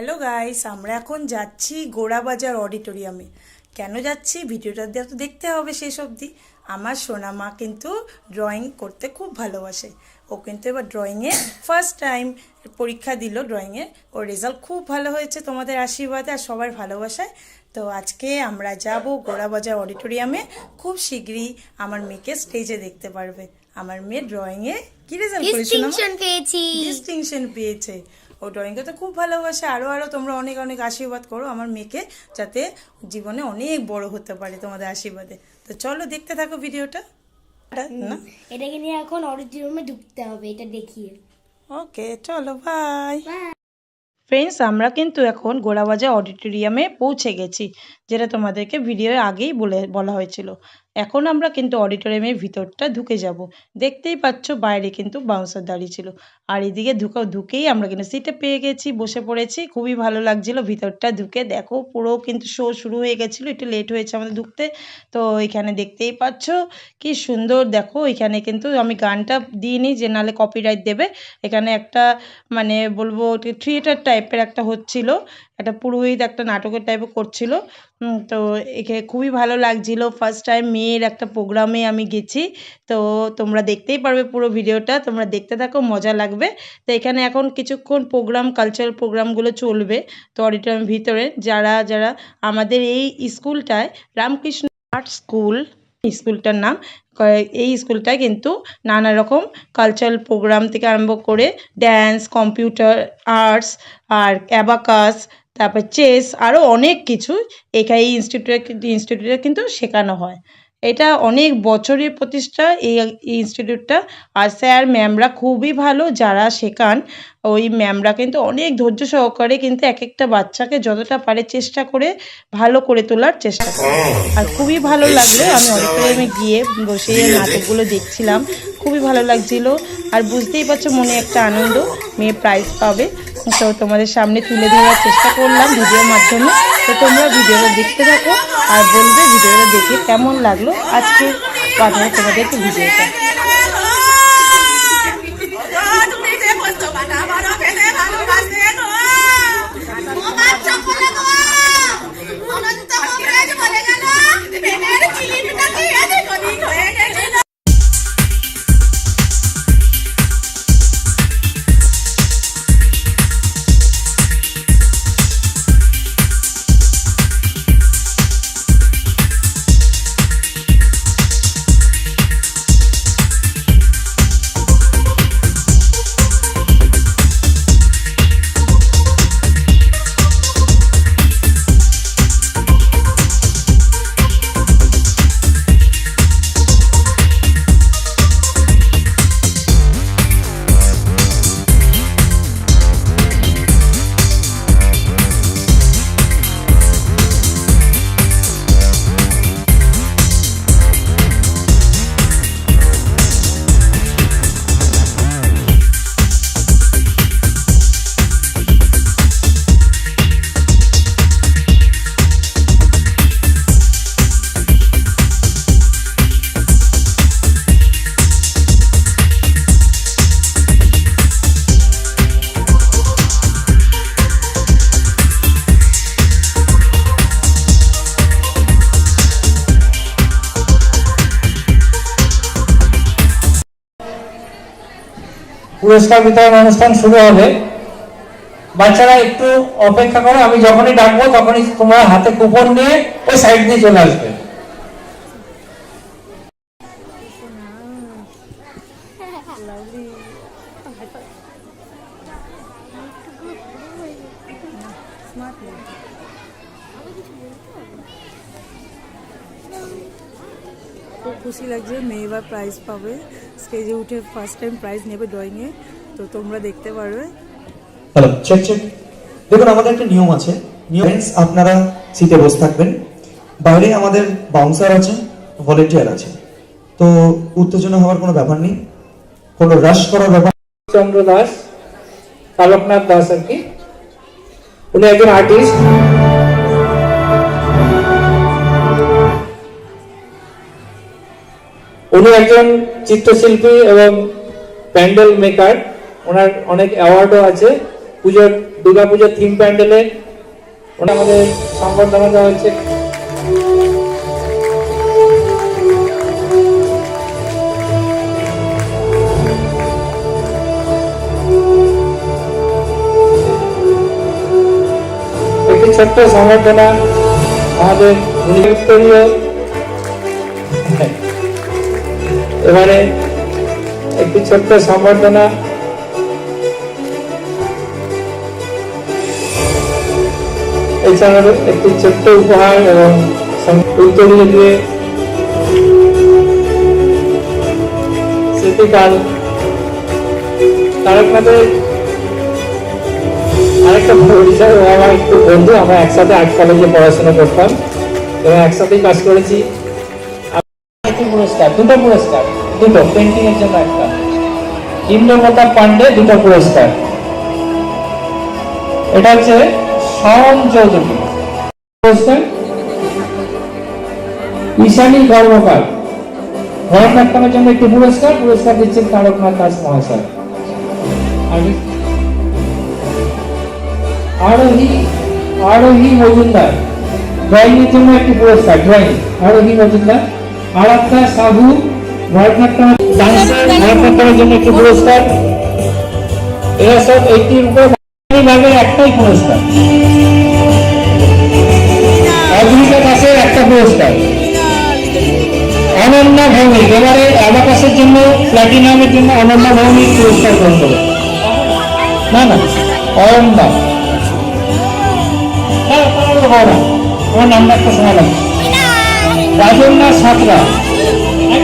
Hello guys, আমরা এখন যাচ্ছি গোড়াবাজার অডিটোরিয়ামে। কেন যাচ্ছি ভিডিওটা তো দেখতে হবে শেষ অবধি। আমার সোনা মা কিন্তু ড্রয়িং করতে খুব ভালোবাসে। ও কিন্তু এবার ড্রয়িংয়ে ফার্স্ট টাইম পরীক্ষা দিল ড্রয়িংয়ে। ওর রেজাল্ট খুব ভালো হয়েছে তোমাদের আশীর্বাদে আর সবার ভালোবাসায়। তো আজকে আমরা যাব গোড়াবাজার অডিটোরিয়ামে। খুব শীঘ্রই আমার মেয়েকে স্টেজে দেখতে পারবে। আমার মেয়ে ড্রয়িংয়ে কি রেজাল্ট করেছে? ডিস্টিংশন পেয়েছে। ও ড্রয়িং করতে খুব ভালোবাসে। আরও তোমরা অনেক অনেক আশীর্বাদ করো আমার মেয়েকে, যাতে জীবনে অনেক বড় হতে পারে তোমাদের আশীর্বাদে। তো চলো দেখতে থাকো ভিডিওটা। না এটাকে নিয়ে এখন অডিটোরিয়ামে ঢুকতে হবে, এটা দেখিয়ে। ওকে চলো, বাই। ফ্রেন্ডস, আমরা কিন্তু এখন গোড়াবাজার অডিটোরিয়ামে পৌঁছে গেছি, যেটা তোমাদেরকে ভিডিওর আগেই বলা হয়েছিল। এখন আমরা কিন্তু অডিটোরিয়ামের ভিতরটা ঢুকে যাব। দেখতেই পাচ্ছ বাইরে কিন্তু বাউন্সার দাঁড়িয়ে ছিল, আর এদিকে ঢুকেই আমরা কিন্তু সিটে পেয়ে গেছি, বসে পড়েছি। খুবই ভালো লাগছিল ভিতরটা ঢুকে। দেখো পুরো কিন্তু শো শুরু হয়ে গেছিলো, একটু লেট হয়েছে আমাদের ঢুকতে। তো এখানে দেখতেই পাচ্ছ কি সুন্দর। দেখো এখানে কিন্তু আমি গানটা দিইনি, যে নাহলে কপিরাইট দেবে। এখানে একটা মানে বলবো থিয়েটার টাইপের একটা হচ্ছিল, একটা পুরোহিত একটা নাটকের টাইপের করছিল। তো এখানে খুবই ভালো লাগছিল। ফার্স্ট টাইম মেয়ের একটা প্রোগ্রামে আমি গেছি। তো তোমরা দেখতেই পারবে পুরো ভিডিওটা, তোমরা দেখতে থাকো, মজা লাগবে। তো এখানে এখন কিছুক্ষণ কালচারাল প্রোগ্রামগুলো চলবে। তো অডিটোরিয়ামের ভিতরে যারা যারা আমাদের এই স্কুলটায় রামকৃষ্ণ আর্ট স্কুলটার নাম, এই স্কুলটায় কিন্তু নানা রকম কালচারাল প্রোগ্রাম থেকে আরম্ভ করে ড্যান্স, কম্পিউটার আর্টস, আর অ্যাবাকাস, তারপর চেস, আরও অনেক কিছু এখানে এই ইনস্টিটিউটে কিন্তু শেখানো হয়। এটা অনেক বছরের প্রতিষ্ঠা এই ইনস্টিটিউটটা। আর স্যার ম্যামরা খুবই ভালো, যারা শেখান ওই ম্যামরা কিন্তু অনেক ধৈর্য সহকারে কিন্তু এক একটা বাচ্চাকে যতটা পারে চেষ্টা করে ভালো করে তোলার চেষ্টা করে। আর খুবই ভালো লাগলো। আমি অডিটোরিয়ামে গিয়ে বসে নাটকগুলো দেখছিলাম, খুবই ভালো লাগছিল। আর বুঝতেই পারছো মনে একটা আনন্দ, মেয়ে প্রাইজ পাবে। তো তোমাদের সামনে তুলে ধরার চেষ্টা করলাম ভিডিওর মাধ্যমে। তো তোমরা ভিডিওটা দেখতে থাকো আর বলবে ভিডিওটা দেখে কেমন লাগলো। আজকে পাঠাবো তোমাদেরকে ভিডিওটা। পুরস্কার বিতরণ অনুষ্ঠান শুরু হবে। বাচ্চারা একটু অপেক্ষা করো, আমি যখনই ডাকবো তখনই তোমরা হাতে কুপন নিয়ে ওই সাইড দিয়ে চলে আসবে। খুব খুশি লাগছে, মেয়ে এবার প্রাইজ পাবে, স্টেজে উঠে ফার্স্ট টাইম প্রাইজ নেবে ড্রয়িংয়ে। তো তোমরা দেখতে পারবে। Hello, check check. দেখুন আমাদের একটা নিয়ম আছে। আপনারা সিটে বসে থাকবেন। বাইরে আমাদের বাউন্সার আছে, ভলেন্টিয়ার আছে। তো উত্তেজনা হওয়ার কোনো ব্যাপার নেই, কোনো রাশ করার ব্যাপার। চন্দ্র দাস, তালকনাথ দাস আর কি, উনি একজন আর্টিস্ট। উনি একজন চিত্রশিল্পী এবং প্যান্ডেল মেকার। ওনার অনেক অ্যাওয়ার্ডও আছে। পুজোর দুর্গা পুজোর থিম প্যান্ডেলে ওটা আমাদের সংবর্ধনা দেওয়া হচ্ছে। একটি ছোট্ট সংবর্ধনা আমাদের উত্তরীয়, এবারে একটি ছোট্ট সংবর্ধনা এছাড়াও একটি ছোট্ট উপহার এবং উত্তরীয় দিয়ে স্মৃতিকাল। তারকনাথের আরেকটা পরিচয়, ও আমার একটু বন্ধু, আমরা একসাথে আর্ট কলেজে পড়াশোনা করতাম এবং একসাথেই কাজ করেছি। পুরস্কার, দুটো পুরস্কার, দুটো পেন্টিং এর জন্য একটা, ইন্দ্রমতা পান্ডে দুটো পুরস্কার। এটা হচ্ছে শরণ চৌধুরী পুরস্কার, ঈশানী কর্মকার ভরতনাট্যমের জন্য একটি পুরস্কার, পুরস্কার দিচ্ছেন তারকনাথ দাস মহাশয়। আরোহী মজুমদার ড্রয়িং এর জন্য একটি পুরস্কার, ড্রয়িং আরোহী মজুমদার। আরাধ্যা সাহু ভরতনাট্যমের জন্য একটি পুরস্কার। এরা সব এইটির উপর ভাগের একটাই পুরস্কার। অদ্রিকা দাসের একটা পুরস্কার। অনন্যা ভৌমিক, এবারে অ্যাবাকাসের জন্য প্ল্যাটিনামের জন্য অনন্যা ভৌমিক পুরস্কার গ্রহণ করবে। না না, অনন্যা, আমার নামটা একটা শোনা লাগবে। রাজন্যা সাঁতরা